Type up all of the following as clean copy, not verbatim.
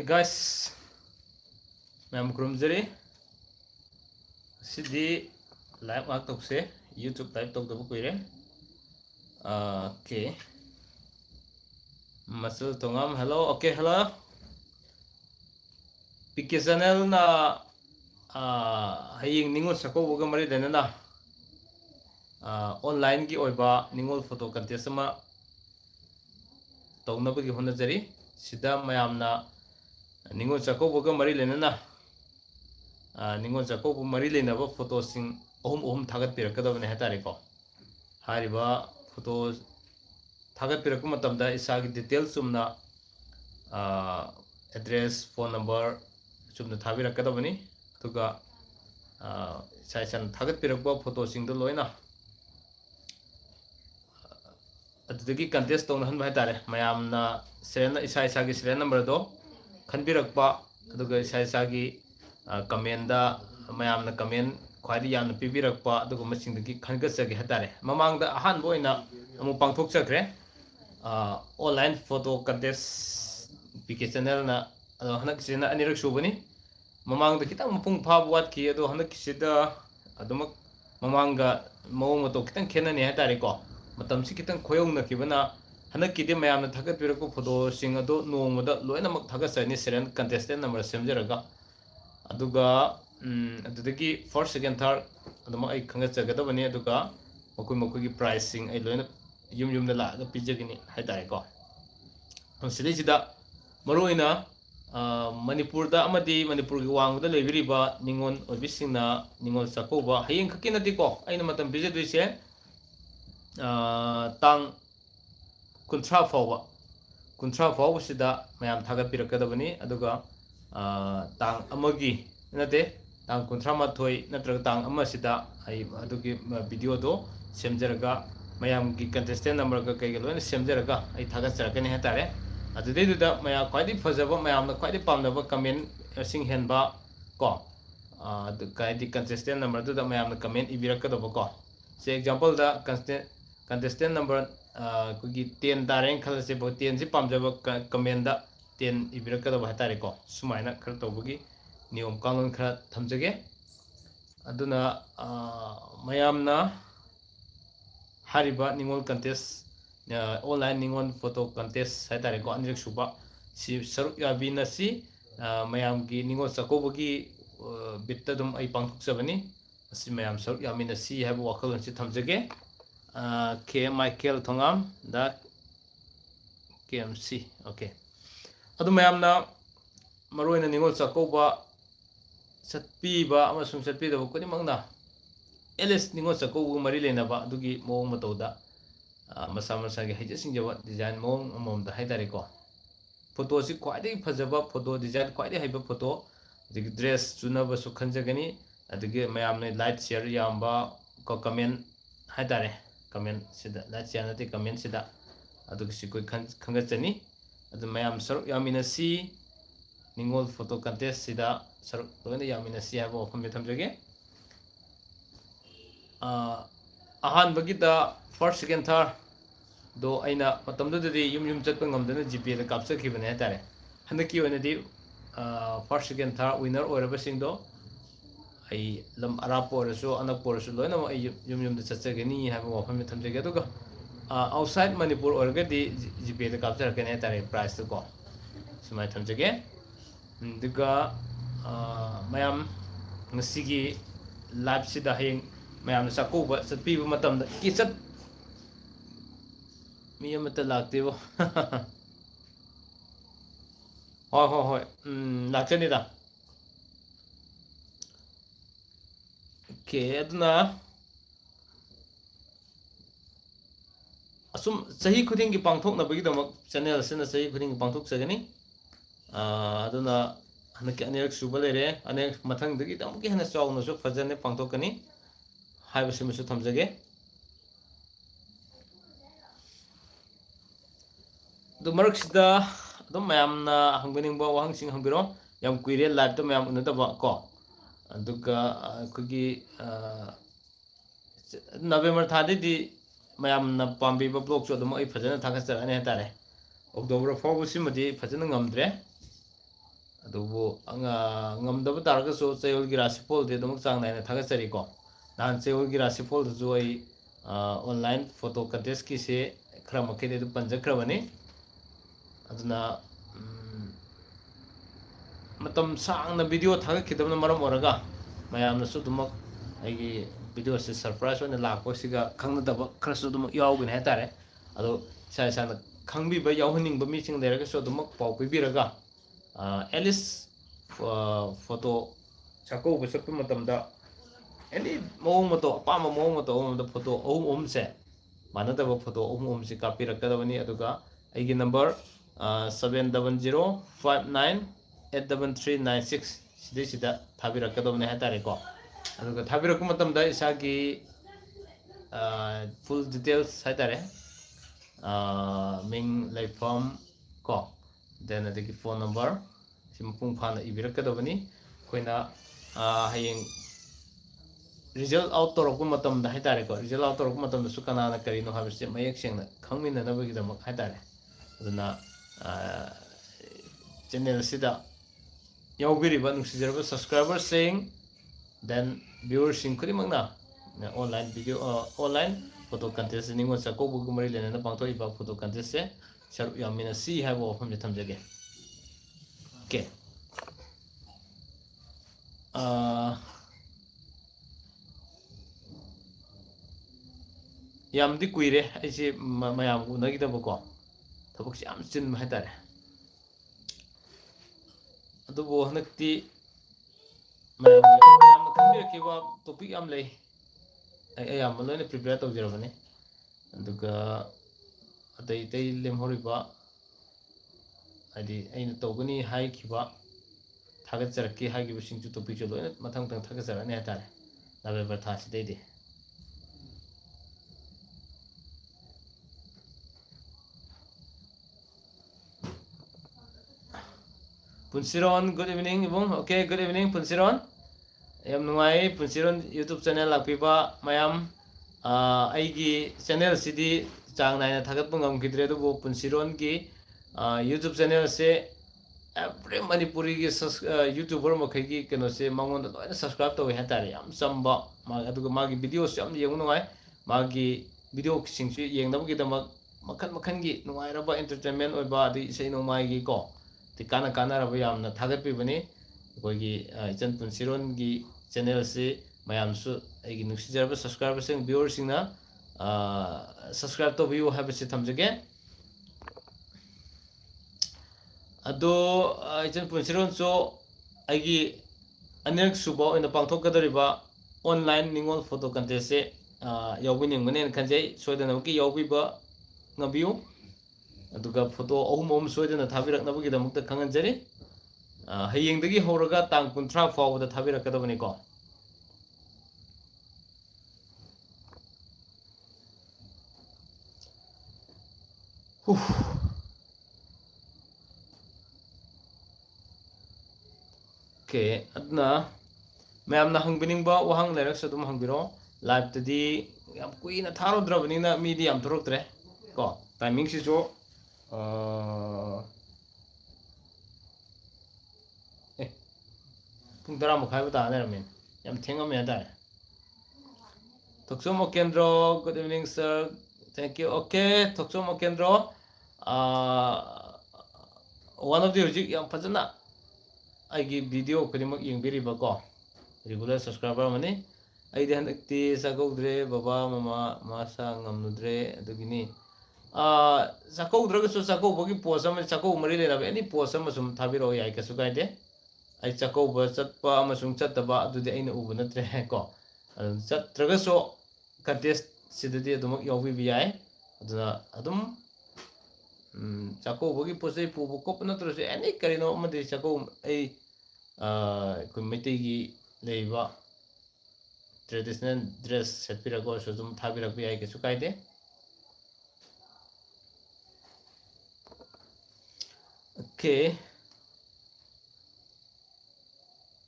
Hey guys, Mayam Kurumjari. Sidi live talk se YouTube live talk dabu kuire. Okay. Masul tongam hello. Okay, hello. PK channel na haying Ningol sako buga mari dena na online gi oiba Ningol photo contest ma tongna bagi hona jari. Sida mayam na Ningol sako buga mari lena na Ningol sako bu mari lena ba photo sing ohum thagat pirakada bane hatare ko. Hariba photo thagat pirakku matamda isagi details sumna address phone number sumna thabirakada bani tuga sai thagat pirakba photo sing do loina adudagi contest tong han ba hatare mayamna serena isagi serial number do khanbirakba aduga isagi comment da mayamna comment khwadi yamna pibirakpa aduga masingdagi khangasagi hatare mamangda ahan boina amu pangthok chakre online photo contest PK channel na hanak sina anirak subani mamangda kitang mapung phabuat ki ado hanak sida adumak mamanga mawong to kitang khenani hatare ko matam si kitang khoyong na kibana hanak kide mayamna thagat pirako photo sing ado nongmada loina mak thagat sani seren contestant number semjaraga aduga adudagi first second third aduma ai khangat chagadabani aduga makoi gi pricing ai loina yum da la ga pijagini haitare ko sidi sida maroina Manipur da amadi Manipur gi wangda lebiriba ningon obisingna ningol sakoba hayeng khakinati ko aina matam pijadrise tang kuntra fawa sida mayam thagat pirakadabani aduga tang amagi nate tang kuntra mathoi natraga tang amasida ai adugi video do semjaraga mayam ki contestant number ka kai loina semjaraga ai thagat charakani hatare adudei da maya kwadi fajaba mayam na kwadi pamnaba comment sing henba ko adu kai di contestant number da mayam na comment ibirakadaba ko se example da contestant number kugi 10 dareng khalase bo 10 si pamjaba comment da 10 ibirakadaba hatare ko sumaina khar tawbugi niyom kanun khara thamjage aduna mayamna hariba Ningol contest online Ningol photo contest hatare ko anirak suba si saruk yabinasi mayam gi Ningol sakobugi bitta dum ai pangthok sabani asi mayam saruk yaminasi haibu wakhalon si thamjage K Michael Thongam da KMC okay adu mayamna maroina Ningol sakoba satpiba amasung satpida kuni mangna LS Ningol sakobu mari lenaba adugi mawong matawda masa gi hajasing jaba design mawong amomda haidare ko photo si khwadi phajaba photo design khwadi haiba photo digi dress chunaba su khanjagani adugi mayamne light share yamba ko comment haidare comment sida light share nati comment sida adugi si koi khangachani adu mayam saruk yaminasi Ningol photo contest sida saruk loina yaminasi haiba wafam thamjage ahan bagida first second third do aina matamda dadi yum chatpa ngamdana GP da kapchakhibane hatare handaki oinadi first second third winner oiraba singdo ai lam arapo orasu anakpo orasu loina ma yum da chachagani haiba wafam thamjage aduga outside Manipur orgadi GP da kapcharakane hatare price to ko sumai thamjage duga mayam ngasigi live sida hayeng mayam sakoba satpiba matamda kichat mi amata laktebo hoi lakchani da okay aduna asum sahi khuding gi pangthok na bagi damak channel sina sahi khuding gi pangthok sagani aduna hanaki anirak suba lere anek mathang dagi damki hana chawna su fajane pangthokani haiba simusu thamjage do maruksida do mayamna hangbeningba wahangsing hangbiro yam kuire live to mayam unataba ko aduga kugi November thadi di mayamna pambiba blog so dum ai fajana thakasarani hatare October 4 simadi fajana ngamdre adubu ngamdaba taragasu chayolgi rasipol de dumuk chang naina thagachari ko nan chayolgi rasipol du ai online photo contest ki se khra makhede du panjakrabani aduna matam sangna video thagakhidabna maram oraga mayamna su dumak ai video se surprise ona lakpo siga khangnadaba khrasu dumak yawgin hetare ado sa sa na khangbi ba yawhaning ba mi ching leraga su dumak pau pibiraga at least photo chako ba saktu matamda any mong mato apama mong mato omda photo om se manadaba photo om se kapirakadabani aduga aigi number 700598396 sida sida thabirakadabani hatare ko aduga thabirakku matamda isagi full details hatare ming laifam ko then adigi phone number simapung phana ibirakadabani koina hayeng result out torokku matamda haitare ko result out torokku matamda su kana na karino habse mayek sengna khangmina na bagi damak haitare aduna channel sida yawbiriba nungsijarba subscribers saying then viewers sing khudimangna online video online photo contest ningo chako bugumari lena na pangto iba photo contest se sharu yamina si habo hum thamjage okay yamdi kuire aisi mayam unagidabako tabuksi yam chin haitare adubo hanakti mayam khambirakiba topic am lay ayam loina prepare tawjirabani aduga atai tai lemhoriba adi aina tawgani haikiba thagatjaraki haigiba singju topic jo loina mathang tang thagatjarani haitare November thasi deidi Punsiron, good evening, Ibong. Okay, good evening, Punsiron. Ayam nungai Punsiron YouTube channel lakpiba mayam aigi channel sidi chang naina thagat pungam gidre du Punsiron ki YouTube channel se every Manipuri ki YouTuber makai ki keno se mangon da subscribe to hatare yam samba ma aduga magi videos yam yeng nungai magi video singsu yeng nabu ki damak makhan makhan gi nungai raba entertainment oiba di sei no mai gi ko kana kana raba yamna thagatpi bani koigi ichan Punsiron gi channel se mayam su aigi nuksijarba subscribers sing viewers sing na subscribe to view have se thamjage ado ichan Punsiron so aigi anek suba ina pangthokadariba online ningol photo contest se yawbining manen khanjai soidana ki yawbiba ngabiu aduga photo ohum soidana thabiraknabagi damukta khanganjari hayengdagi horaga tang 30 fawda thabirakadabani ko okay adna mayamna hangbiningba wahang lerak sadum hangbiro live tadi yam kuina tharodrabanina midi yam thoroktre ko timing si jo pung 10:30 ta neramin yam thengam ya dai Toksomo Kendro, good evening sir, thank you. Okay, Toksomo Kendro, one of the yam fajana aigi video kadimak yengbiriba ko regular subscriber mani aidi hanakti sakogdre baba mama masa ngamnudre adugini sakogdragasu sakobagi post ama sakog mari lena any post ama sum thabiro yai kasu kaide ai chakoba chatpa amasung chattaba adudi aina uba natre ko chatragasu contest sidadi adumak yawbi biyai aduna adum chakobagi posai pubu kop natrase any karino amadi chako ai kumitigi leiba traditional dress setpirago so dum thabirak biyai kasu kaide okay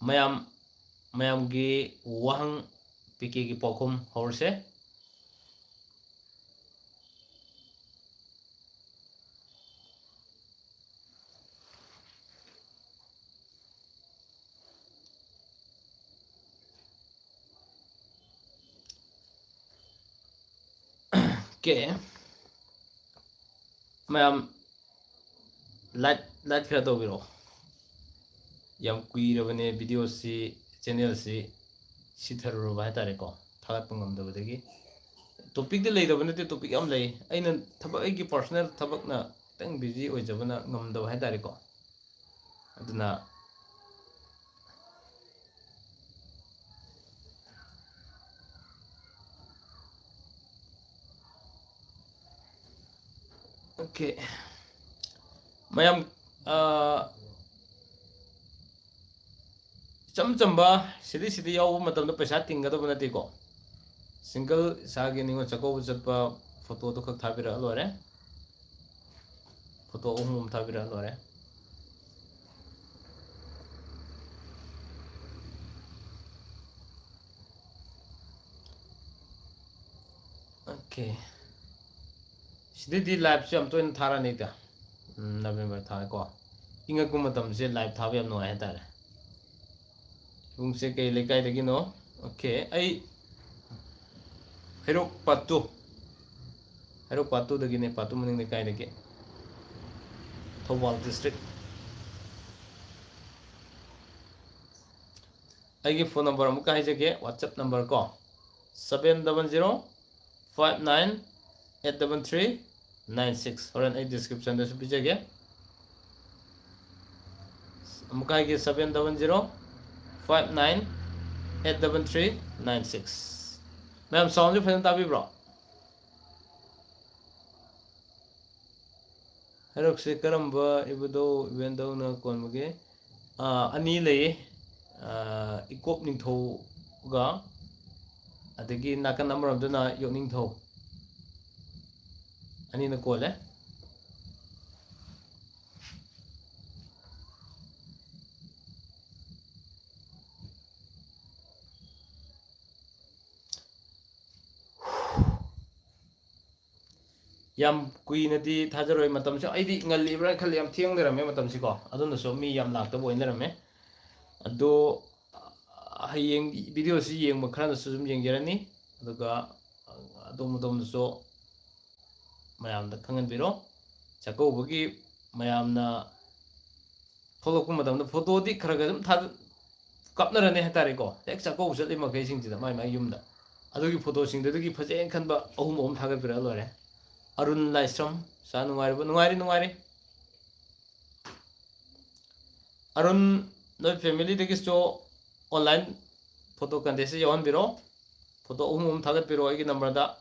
mayam gi wahang piki gi pokum horse Okay. Mayam light kira to biro. Yam kuirabane video si channel si sitharu ba tare ko. Thagat pangam da badagi. Topic de lay da bane te topic am lay. Aina thabak ai ki personal thabak na tang busy oi jabana ngam da ba tare ko. Aduna okay. Mayam cham chamba sidi yaw matam da paisa tinga da bana te ko. Single sagi ningo chako chapa photo to khak thabira lore. Photo umum thabira lore. Okay. Sidi live se am to in thara nei ta. November tha ko. Inga ku matam se live thabe am no ai ta. Kung se kai le kai de gi no. Okay. Ai Herok Patu de gi ne Patu maning ne kai de gi. Thawal district. Ai gi phone number am kai jage WhatsApp number ko 700598396 horan ai description da su bijage am kai gi 700598396 ma'am sound ju phane tabi bro Herok se karamba ibudo evento na kon mage ani lay ikop ning tho ga adagi nakan number of na yoning tho ani na kole yam kui na di thajaroi matam se ai di ngal libra khal yam thiang de rame matam si ko adun so mi yam lak ta boin de rame ado hayeng video si yeng ma khana su zum yeng gerani aduga adom so mayam da khangan biro chako bogi mayam na photo ku madam da photo di khara ga zum tha kapna rane hatare ko ek chako usat li ma kai sing da mai yum da adugi photo sing da gi phaje khan ba ahum thaga bira lore Arun Laisram sa nungari Arun no family de gisto online photo contest yawan biro photo thagat biro ai number da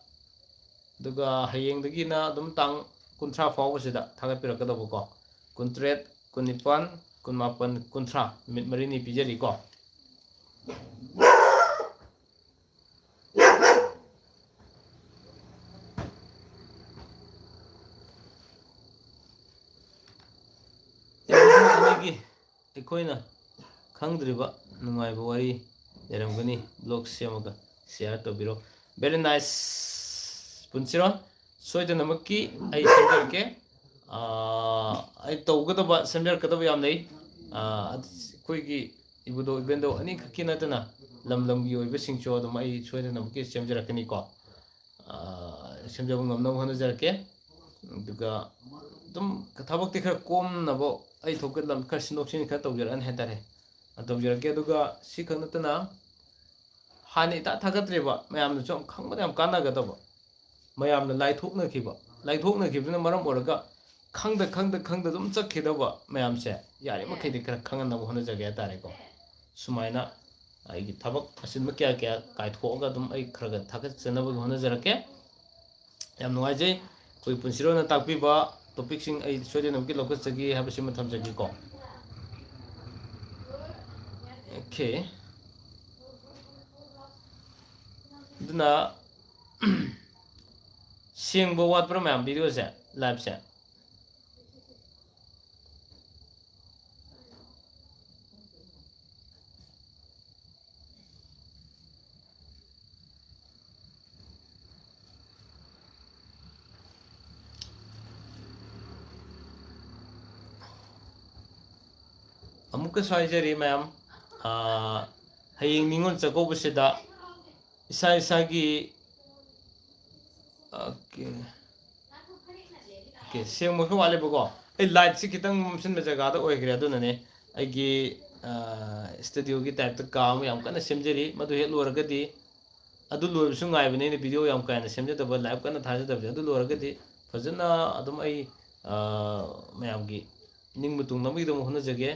duga hayeng dagi na dum tang kuntra faw sida thagat biro ka do ko kuntret kunipan kunmapan kuntra mit marini pijari ko ꯑꯩꯈꯣꯏꯅ ꯈꯪꯗ꯭ꯔꯤꯕ ꯅꯨꯡꯉꯥꯏꯕ ꯋꯥꯔꯤ ꯂꯩꯔꯝꯒꯅꯤ blog ꯁꯦꯝꯃꯒ share ꯇꯧꯕꯤꯔꯣ very nice ꯄꯨꯟꯁꯤꯔꯣ ꯁꯣꯏꯗꯅꯃꯛꯀꯤ ꯑꯩ ꯁꯦꯝꯖꯔꯛꯀꯦ ꯑꯩ ꯇꯧꯒꯗꯕ ꯁꯦꯝꯖꯔꯛꯀꯗꯕ ꯌꯥꯝ ꯂꯩ ꯑꯩꯈꯣꯏꯒꯤ ꯏꯕꯨꯗꯣ ꯏꯚꯦꯟꯗꯣ ꯑꯅꯤꯈꯛꯀꯤ ꯅꯠꯇꯅ ꯂꯝ ꯂꯝꯒꯤ ꯑꯣꯏꯕꯁꯤꯡꯁꯨ ꯑꯗꯨꯝ ꯑꯩ ꯁꯣꯏꯗꯅꯃꯛꯀꯤ ꯁꯦꯝꯖꯔꯛꯀꯅꯤꯀꯣ ꯁꯦꯝꯖꯕ ꯉꯝꯅꯕ ꯍꯣꯠꯅꯖꯔꯛꯀꯦ ꯑꯗꯨꯒ ꯑꯗꯨꯝ ꯊꯕꯛꯇꯤ ꯈꯔ ꯀꯣꯝꯅꯕ ꯑꯩ ꯊꯣꯛꯀꯗꯕ ꯈꯔ ꯁꯤꯟꯗꯣꯛ ꯁꯤꯟꯖꯤꯟ ꯈꯔ ꯇꯧꯖꯔꯛꯑꯅꯤ ꯍꯥꯏꯇꯥꯔꯦ ꯇꯧꯖꯔꯛꯀꯦ ꯑꯗꯨꯒ ꯁꯤ ꯈꯛ ꯅꯠꯇꯅ ꯍꯥꯟꯅ ꯏꯇꯥ ꯊꯥꯒꯠꯇ꯭ꯔꯤꯕ ꯃꯌꯥꯝꯅꯁꯨ ꯈꯪꯕꯗ ꯌꯥꯝ ꯀꯥꯟꯅꯒꯗꯕ ꯃꯌꯥꯝꯅ ꯂꯥꯏꯊꯣꯛꯅꯈꯤꯕꯗꯨꯅ ꯃꯔꯝ ꯑꯣꯏꯔꯒ ꯈꯪꯗ ꯑꯗꯨꯝ ꯆꯠꯈꯤꯗꯕ ꯃꯌꯥꯝꯁꯦ ꯌꯥꯔꯤꯃꯈꯩꯗꯤ ꯈꯔ ꯈꯪꯍꯟꯅꯕ ꯍꯣꯠꯅꯖꯒꯦ ꯍꯥꯏꯇꯥꯔꯦꯀꯣ ꯁꯨꯃꯥꯏꯅ ꯑꯩꯒꯤ ꯊꯕꯛ ꯑꯁꯤꯟꯕ ꯀꯌꯥ ꯀꯥꯏꯊꯣꯛꯑꯒ ꯑꯗꯨꯝ ꯑꯩ ꯈꯔ ꯊꯥꯒꯠꯆꯅꯕꯒꯤ ꯍꯣꯠꯅꯖꯔꯛꯀꯦ ꯌꯥꯝ ꯅꯨꯡꯉꯥꯏꯖꯩ ꯑꯩꯈꯣꯏ ꯄꯨꯟꯁꯤꯔꯣꯅ ꯇꯥꯛꯄꯤꯕ ꯇꯣꯄꯤꯛꯁꯤꯡ ꯑꯩ ꯁꯣꯏꯗꯅꯃꯛꯀꯤ ꯂꯧꯈꯠꯆꯒꯦ ꯍꯥꯏꯕꯁꯤꯃ ꯊꯝꯖꯒꯦꯀꯣ ओके अदुना सेंगबो वाटप्रो मैम वीडियो से लाइव से अमुक स्वाइजरी मैम हयेंग निंगोल चकोबसिदा इसा इसागी ओके ओके सेम मखो वाले बको ए लाइट से खितंग ममसिन बे जगह दा ओइग्रे अदुनने आइगी स्टूडियो की टाइप त काम याम कना सेमजेरी मदु हे लोरगदी अदु लोरसु गायबने ने वीडियो याम कायना सेमजेदब लाइव कना थाजदब अदु लोरगदी फजना अदुम आई मयाम की निंग मुतुंग नमगी दम होना जगे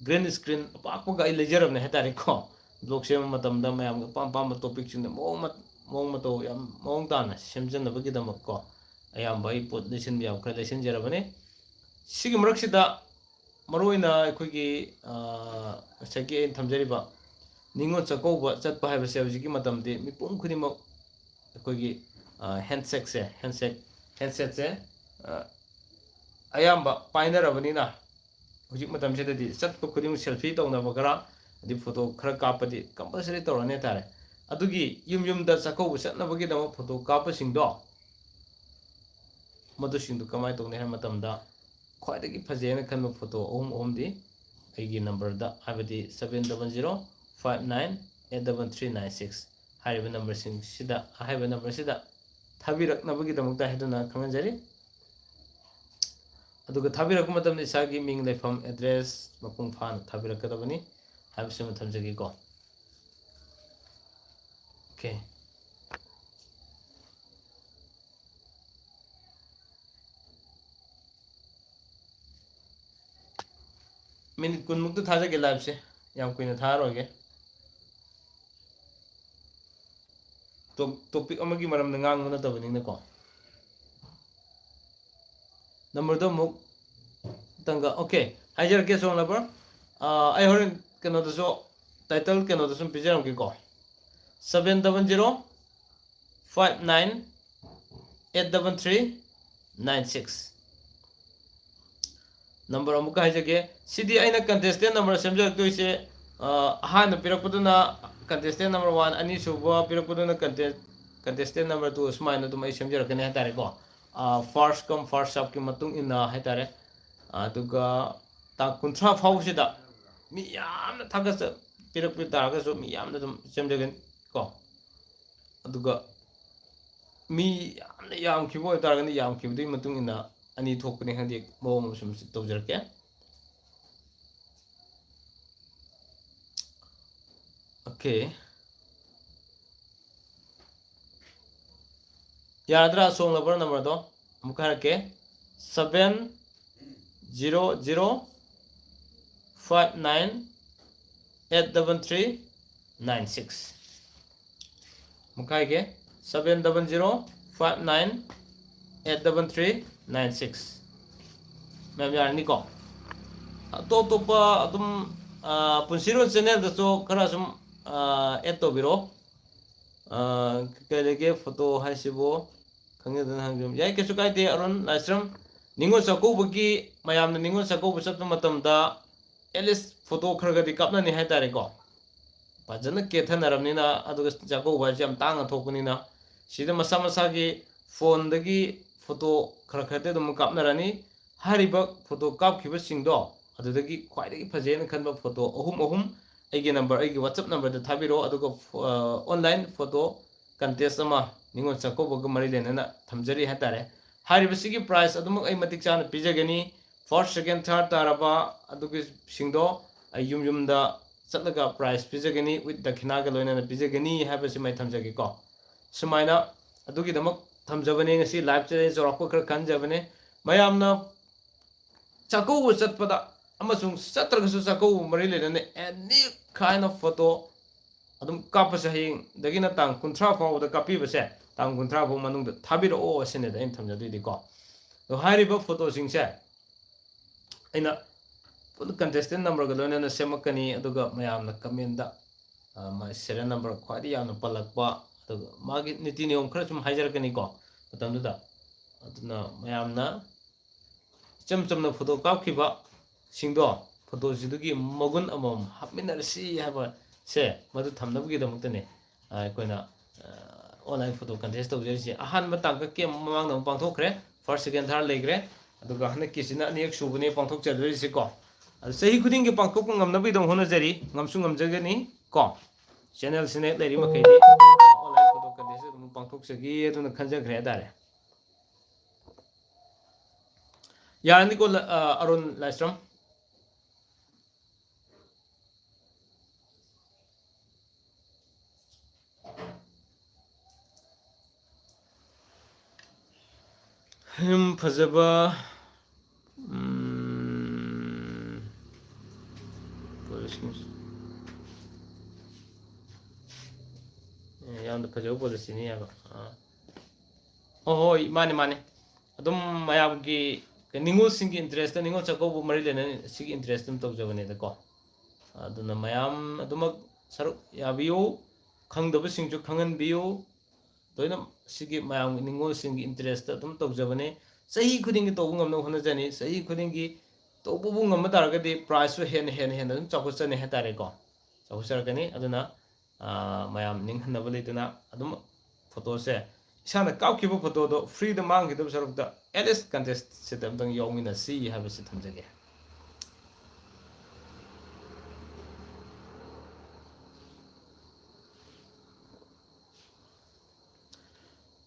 ग्रीन स्क्रीन पाकपगा आई लेजरबने हेतारे को ब्लॉग सेम मतमदा मयाम पाम पाम टॉपिक सिंग मोंग मतो याम मोंग ताना सेमजनबगी दमक को अयाम बाई पोत लेसन याम खर लेसन जरबने सिगी मरक्सिदा मरोइना अखोगी सके थमजरिबा निंगो चकोबा चटपा हाइबसे हजिकी मतमदे मिपुम खुदिमक अखोगी हैंडसेक से अयाम पाइनरबनिना हजिक मतमसेददी चटप खुदिम सेल्फी तौनब खरा अदि फोटो खरा कापदी कंपलसरी तौरने तारे अदुगी युम दा चकोबा चटनबगी दम फोटो कापसिंगदो मदुसिंदु कमाय तौने है मतमदा ख्वाइदगी फजेना खनब फोटो ओम दी अगी नंबर दा हाबदी 700598396 हाइबे नंबर सिंग सिदा हाइबे नंबर सिदा थाबिरकनबगी दमकता हेदुना खंगजरी अदुगा थाबिरक मतम इसागी मिंग लेफम एड्रेस मपुंग फान थाबिरकदबनी हाइबसे मथमजगी को ओके मिनट कुन मुक्त थाजगे लाइव से याम कुइना थारोगे तो टॉपिक अमगी मरम नंगांग न तबनिंग को नंबर दो मुक तंगा ओके हाइजर के सोन नंबर आई होरन कनो दसो टाइटल कनो दसो पिजरम की को 700598396 नंबर अमुक हाइजगे सिदी आइना कंटेस्टेंट नंबर सेमजरक्तोइसे हान पिरकपुदुना कंटेस्टेंट नंबर 1 अनि सुबो पिरकपुदुना कंटेस्टेंट नंबर 2 सुमाइना तुम सेमजरकने हातारे को फर्स्ट कम फर्स्ट सर्व की मतुंग इना हातारे अदुगा ता कुंथ्रा फाउसिदा मी यामना थागस पिरकपु तारगसो मी यामना तुम सेमजगन को अदुगा मी यामना याम खिबो तारगनि याम खिबदि मतुंग इना अनि थोकने हदि मोम सुम तौजरके ओके याद्रा सोंग नंबर नंबर दो मुखर के 700598396 मुखाय के 700598396 मैम यानी को तो अदुम पुंसिरो चैनल दसो खरा सुम एड तो बिरो कलेगे फोटो हाइसिबो खंगेदन हंगम याय केसु काइदे अरुण लाइस्रम निंगो सकोबगी मयामना निंगो सकोब चत मतमदा एलिस फोटो खरगदी कापनानि हाय तारे को फजन केथनरमनिना अदुगा सकोबा जम तांग थोकनिना सिदा मसा मसागी फोन दगी फोटो खरखरते दम कापनरानी हारिबा फोटो कापखिबा सिंगदो अदुदगी ख्वाइदगी फजेन खनबा फोटो अहुम अगी नंबर अगी व्हाट्सएप नंबर द थाबिरो अदुगा ऑनलाइन फोटो कंटेस्ट अमा निंगो चकोबग मरी लेना थमजरी हातारे हारिबसिगी प्राइस अदुमक अई मतिक चाना पिजगनी फर्स्ट सेकंड थर्ड ताराबा अदुगी सिंगदो युमदा चटलगा प्राइस पिजगनी विथ दखिनागा लोइना पिजगनी हाबसि मै थमजगी को सुमाइना अदुगी दमक थमजबने ngasi लाइव चैलेंज जोरको खर खनजबने मयामना चकोब चटपदा अमसुंग चत्रगसु चकोब मरी लेना एनी काइंड ऑफ फोटो अदुम कापसे हयिंग दगिना तांग 30 फाउदा कापीबसे तांग 30 फाउ मनुंग थाबिरो ओ असेने द इन थमजदुदि को दो हारिबा फोटो सिंगसे अइना कंटेस्टेंट नंबर गलोने सेमकनी अदुगा मयामना कमेंट दा मा serial number ख्वाइदि यामना पलकपा अदुगा मागी नीति नियम खरा सुम हाइजरकनी को मतमदुदा अदुना मयामना चमचमना फोटो कापखिबा सिंगदो फोटो जिदुगी मगुन अमम हापमिनरसी हाबा से मदु थमनबगी दमक्तने Koyna online photo contest तौजरिसि Ahaan Matang के ममांग दम पांथोखरे फर्स्ट सेकंड थर्ड लेग्रे अदुगा हने किसिना अनेक सुबने पांथोक चदरिसि को सही खुदिंग के पांथोक ngamnabgi दम होनजरी ngamsu ngamjagani को चैनल सिने लेरि मखैदि ऑनलाइन फोटो कंटेस्ट दम पांथोक सगी अदुना खंजग्रे दारे यानी को अरुण लाइस्ट्रम हम फजबा याम फजब पॉलिसी नहीं है oh mane mane adum mayam ki ningol sing ki interest ningol chako bu mari lena sig interest tum tok jabane da ko aduna mayam aduma saru ya biyo khang da sing chu khangan biyo toina sigi mayam ningol sing interest tum tok jabane sahi khuding to bu ngam no hona jani sahi khuding ki to bu ngam da ga di price hen hen hen dum chako chane ha tare ko chako sar kani aduna mayam ning hna bali tuna adum photo se इसाना काउखिबो photo दो free द मांग हिदब सरक the LS contest system दंग योमिना सी हाबे से थमजगे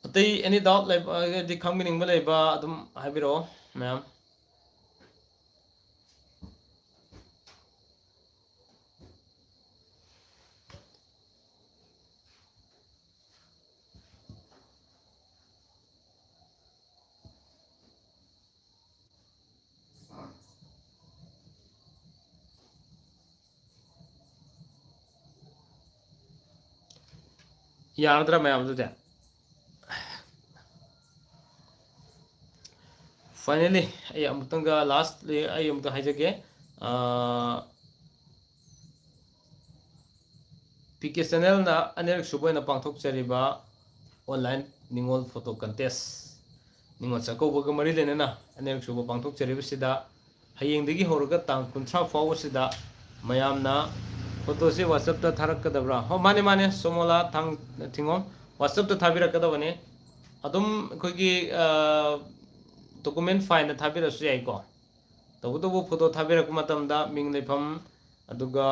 अतै एनी डाउट लाइक दि खंगमिनिंग बा लेबा अदुम हाबिरो मैम यादरा मैम दुदे फाइनली आई अमुतंगा लास्ट ले आई अमुता हाइजगे पीके चैनल ना अनेक सुबोना पांथोक चरिबा ऑनलाइन निंगोल फोटो कंटेस्ट निंगोल चकोबग मरी लेना अनेक सुबो पांथोक चरिबा सिदा हयेंदगी होरगा तांग 30 फाव सिदा मयामना फोटो से व्हाट्सएप ता थारकदबरा हो माने माने सोमोला थांग थिंगोम व्हाट्सएप ता थाबिरकदबने अदुम खोगी डॉक्यूमेंट फाइल थाबिरसु याइको तबुतबु फोटो थाबिरक मतमदा मिंग लेफम अदुगा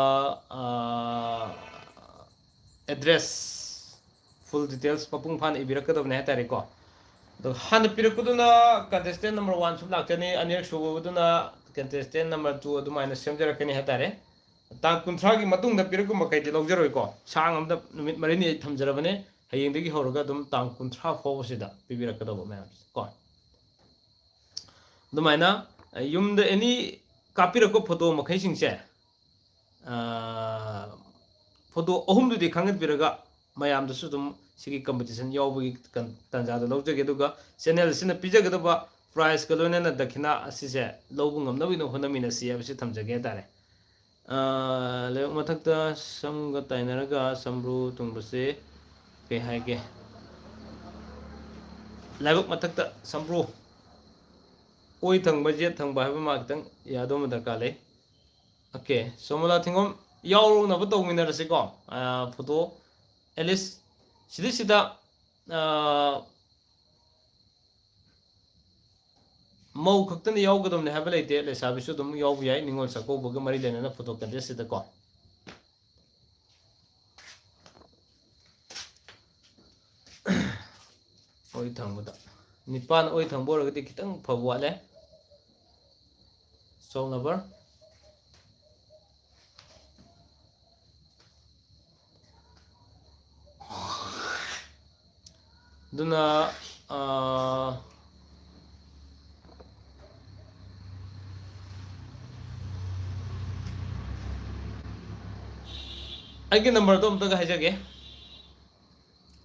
एड्रेस फुल डिटेल्स पपुंग फान इबिरकदबने हतारेको तो हान पिरकुदुना कंटेस्टेंट नंबर 1 सु लाक्चनी अनेक सुबुदुना कंटेस्टेंट नंबर 2 अदुमाइना सेमजरकनी हतारे तांग 30 की मतुंग द पिरकु मकैदि लौजरोइको सांग अमदा नुमित मरिनि थमजरबने हयेंदगी होरगा दुम तांग 30 फोबसिदा पिबिरकदबो मैम को दुमाइना युमद एनी कापिरको फोटो मखैसिंगसे फोटो अहुमदुदि खंगत बिरगा मयामदसु दुम सिगी कंपटीशन यावबगी तंजादा लौजगे दुगा चैनल सिना पिजगदबा प्राइस का लोनेना दखिना असिसे लौबु ngamnabino honamina si abisi thamjage tare le mathakta samga tainaraga samru tungbase ke haige laibuk mathakta samru oi thangba je thangba haba ma kitang yado ma darka le okay somola thingom yauru na ba tongmina rase ko photo elis sida sida mau khaktan yaugdom ne haba leite le sabisu dum yaug yai ningol sako boga mari lena photo contest sida ko oi thangbuda nipan oi thangbo ragati kitang phawwa le so number duna आगे number तो हम तक है जगह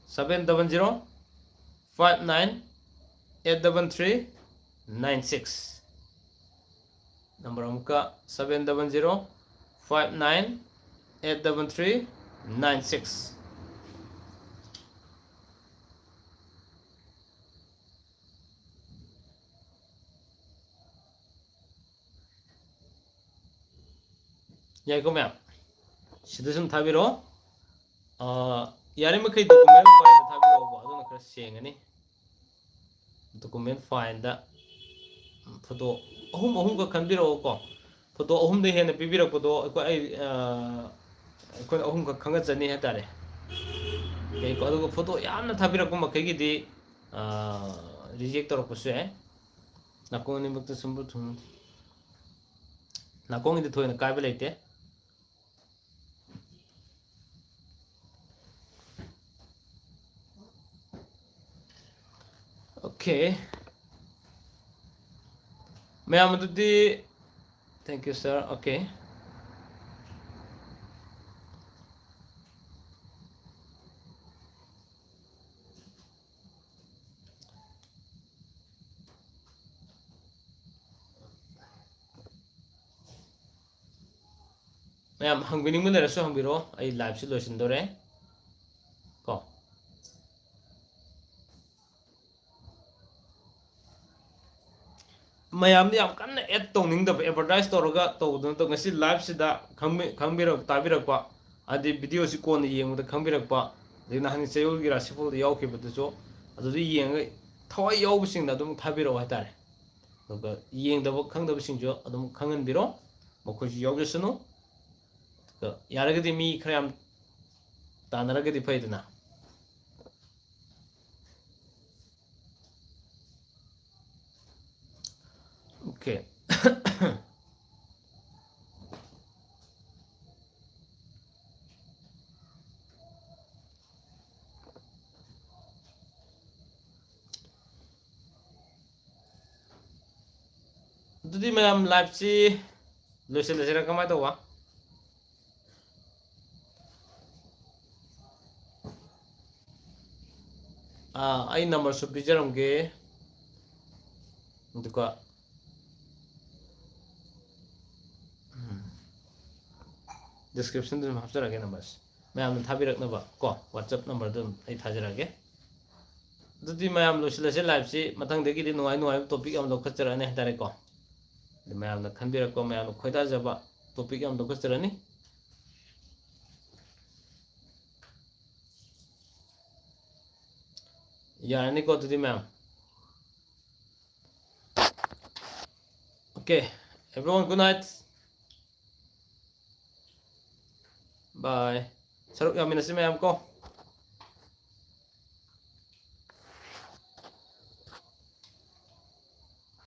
700-59-833-96 number हमका 700-59-833-96 यह को ma'am सिदसुम थाबिरो यारे मखै डॉक्यूमेंट फाइल थाबिरो बो अदुना खरा सेंगनी डॉक्यूमेंट फाइल दा फोटो अहुम का खनबिरो को फोटो अहुम दे हेन पिबिरो फोटो को आई को अहुम का खंगा जनी है तारे के को अदुगा फोटो यामना थाबिरो को मखै गिदी रिजेक्ट तोर को से nakong ni bukta sumbu thum nakong ni thoi na kai ba leite okay mayam adudi thank you sir okay mayam hangbining mun lerasu hangbiro ai live si loisin dore ko mayam ni am kan add tongning da advertise toroga tawdun to ngasi live sida khangbiro tabirak pa adi video si kon yeng da khangbirak pa dina hani chayul gi rasiful yaw ki badu so adu yeng thawai yaw bising da dum thabiro ha tare to yeng da bo khang da bising jo adum khangan biro mokoi ji yaw jesunu to yaragadi mi khram tanaragadi faiduna okay Jadi mayam live si loisin da sira kamai tawa ai number su pijaram ge duka description dum hapjarage numbers mayam thabiraknaba ko whatsapp number dum ai thajarage dudi mayam loisilase live si mathang degi di nuai nuai topic am lokhajarane hatare ko mayam na khanbirak ko mayam khoida jaba topic am lokhajarani yarani ko dudi mayam okay everyone good night bye saruk yaminasi mayam ko